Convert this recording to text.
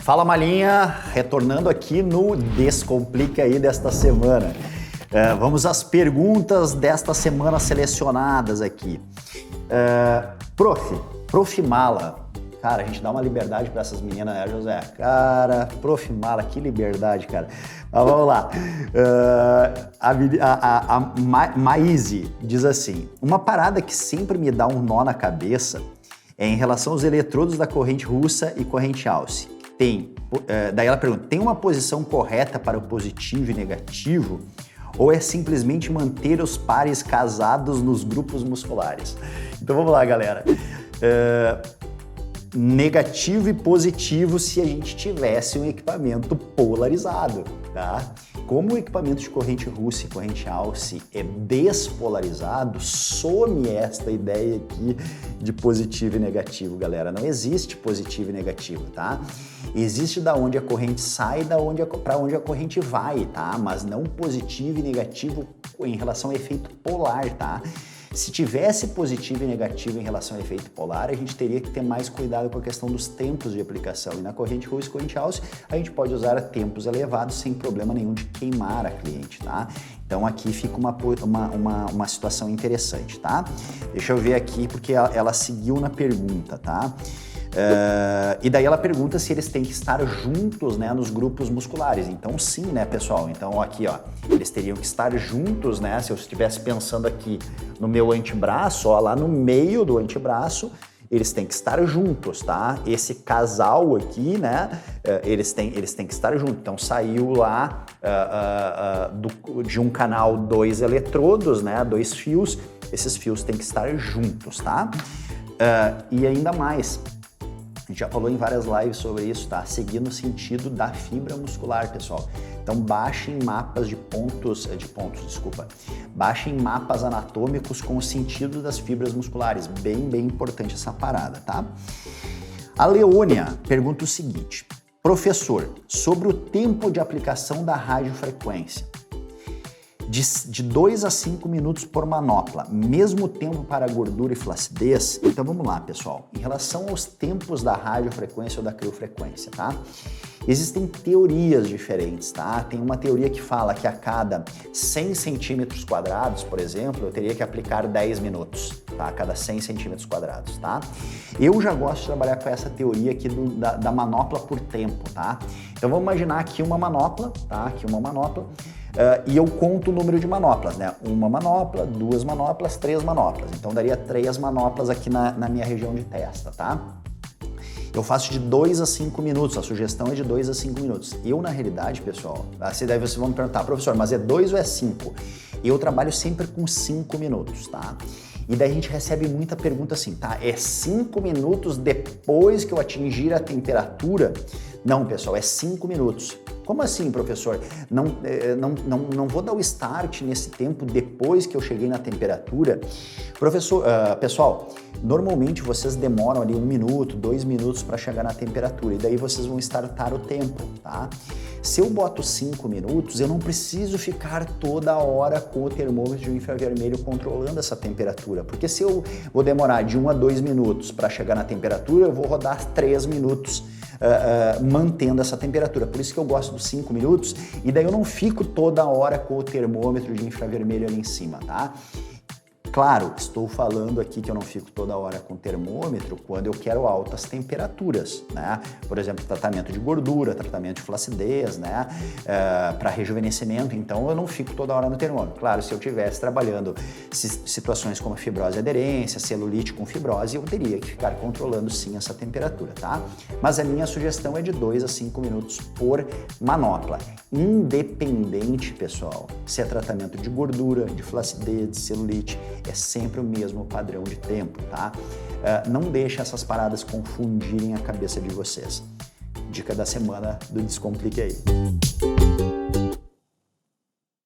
Fala Malinha, retornando aqui no Descomplica aí desta semana. Vamos às perguntas desta semana selecionadas aqui. Prof. Mala. Cara, a gente dá uma liberdade para essas meninas, né, José? Cara, Prof. Mala, que liberdade, cara. Mas vamos lá. A Maíse diz assim, uma parada que sempre me dá um nó na cabeça é em relação aos eletrodos da corrente russa e corrente Alce. Daí ela pergunta, tem uma posição correta para o positivo e negativo ou é simplesmente manter os pares casados nos grupos musculares? Então vamos lá, galera. Negativo e positivo se a gente tivesse um equipamento polarizado, tá? Como o equipamento de corrente russa e corrente Alce é despolarizado, some esta ideia aqui de positivo e negativo, galera. Não existe positivo e negativo, tá? Existe da onde a corrente sai, para onde a corrente vai, tá? Mas não positivo e negativo em relação ao efeito polar, tá? Se tivesse positivo e negativo em relação ao efeito polar, a gente teria que ter mais cuidado com a questão dos tempos de aplicação. E na corrente russa e corrente Alce, a gente pode usar tempos elevados sem problema nenhum de queimar a cliente, tá? Então aqui fica uma situação interessante, tá? Deixa eu ver aqui, porque ela seguiu na pergunta, tá? E daí ela pergunta se eles têm que estar juntos, né, nos grupos musculares. Então sim, né, pessoal? Então aqui, ó, eles teriam que estar juntos, né? Se eu estivesse pensando aqui no meu antebraço, ó, lá no meio do antebraço, eles têm que estar juntos, tá? Esse casal aqui, né, eles têm que estar juntos. Então saiu lá de um canal 2 eletrodos, né, 2 fios, esses fios têm que estar juntos, tá? E ainda mais, a gente já falou em várias lives sobre isso, tá? Seguir no sentido da fibra muscular, pessoal. Então baixem mapas baixem mapas anatômicos com o sentido das fibras musculares. Bem importante essa parada, tá? A Leônia pergunta o seguinte, professor, sobre o tempo de aplicação da radiofrequência. De 2 a 5 minutos por manopla, mesmo tempo para gordura e flacidez. Então vamos lá, pessoal. Em relação aos tempos da radiofrequência ou da criofrequência, tá? Existem teorias diferentes, tá? Tem uma teoria que fala que a cada 100 centímetros quadrados, por exemplo, eu teria que aplicar 10 minutos, tá? A cada 100 centímetros quadrados, tá? Eu já gosto de trabalhar com essa teoria aqui da manopla por tempo, tá? Então vamos imaginar aqui uma manopla, tá? Aqui uma manopla. E eu conto o número de manoplas, né? 1 manopla, 2 manoplas, 3 manoplas. Então daria 3 manoplas aqui na minha região de testa, tá? Eu faço de 2 a 5 minutos, a sugestão é de 2 a 5 minutos. Eu, na realidade, pessoal, daí vocês vão me perguntar, professor, mas é 2 ou é 5? Eu trabalho sempre com 5 minutos, tá? E daí a gente recebe muita pergunta assim, tá? É 5 minutos depois que eu atingir a temperatura? Não, pessoal, é 5 minutos. Como assim, professor? Não vou dar o start nesse tempo depois que eu cheguei na temperatura? Professor, pessoal, normalmente vocês demoram ali 1 minuto, 2 minutos para chegar na temperatura e daí vocês vão startar o tempo, tá? Se eu boto 5 minutos, eu não preciso ficar toda hora com o termômetro de infravermelho controlando essa temperatura, porque se eu vou demorar de 1 a 2 minutos para chegar na temperatura, eu vou rodar 3 minutos mantendo essa temperatura. Por isso que eu gosto dos 5 minutos e daí eu não fico toda hora com o termômetro de infravermelho ali em cima, tá? Claro, estou falando aqui que eu não fico toda hora com termômetro quando eu quero altas temperaturas, né? Por exemplo, tratamento de gordura, tratamento de flacidez, né? Para rejuvenescimento, então eu não fico toda hora no termômetro. Claro, se eu estivesse trabalhando situações como fibrose e aderência, celulite com fibrose, eu teria que ficar controlando sim essa temperatura, tá? Mas a minha sugestão é de 2 a 5 minutos por manopla. Independente, pessoal, se é tratamento de gordura, de flacidez, de celulite, é sempre o mesmo padrão de tempo, tá? Não deixe essas paradas confundirem a cabeça de vocês. Dica da semana do Descomplique aí.